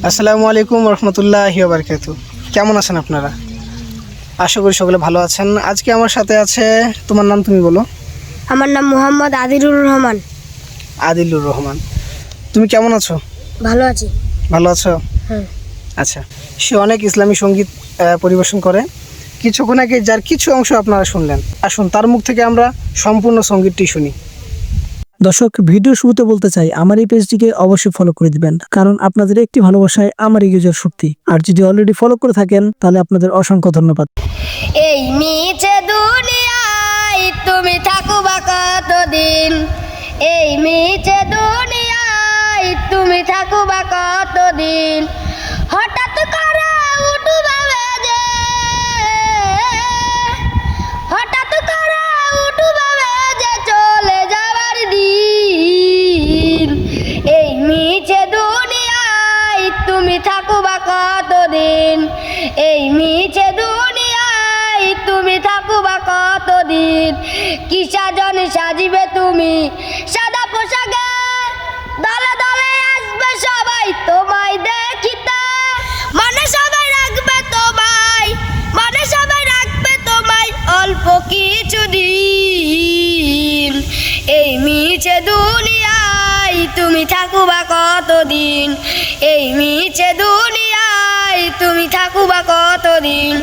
আসসালামু আলাইকুম রহমতুল্লাহি ওয়া বারাকাতুহু। কেমন আছেন আপনারা? আশা করি সকলে ভালো আছেন। আজকে আমার সাথে আছে, তোমার নাম তুমি বলো। আমার নাম মোহাম্মদ আদিলুর রহমান। আদিলুর রহমান, তুমি কেমন আছো? ভালো আছি। ভালো আছো? হ্যাঁ। আচ্ছা, সে অনেক ইসলামী সঙ্গীত পরিবেশন করে। কিছুক্ষণ আগে যার কিছু অংশ আপনারা শুনলেন, আসুন তার মুখ থেকে আমরা সম্পূর্ণ সঙ্গীতটি শুনি। দর্শক, ভিডিও শুরুতে বলতে চাই আমার এই পেজটিকে অবশ্যই ফলো করে দিবেন, কারণ আপনাদের একটি ভালোবাসায় আমার এগিয়ে যাওয়ার শক্তি। আর যদি অলরেডি ফলো করে থাকেন তাহলে আপনাদের অসংখ্য ধন্যবাদ। এই মিছে দুনিয়ায় তুমি থাকুবা কতদিন, এই মিছে দুনিয়ায় তুমি থাকুবা কতদিন, হঠাৎ করে উঠবা বেজে, হঠাৎ করে উঠবা বেজে চলে যাবার দিন। এই মিছে দুনিয়ায় তুমি থাকুবা কতদিন, এই মিছে দুনিয়ায় তুমি থাকুবা কতদিন। কি সাজনে সাজিবে তুমি সাদা পোশাকে, দলে দলে আসবে সবাই তোমায় দেখিতে, মানে সবাই রাখবে তোমায়, মানে সবাই রাখবে তোমায় অল্প কিছু দিন। এই মিছে দুনিয়ায় তুমি থাকুবা কতদিন, এই মিছে দুনিয়ায় তুমি থাকুবা কতদিন।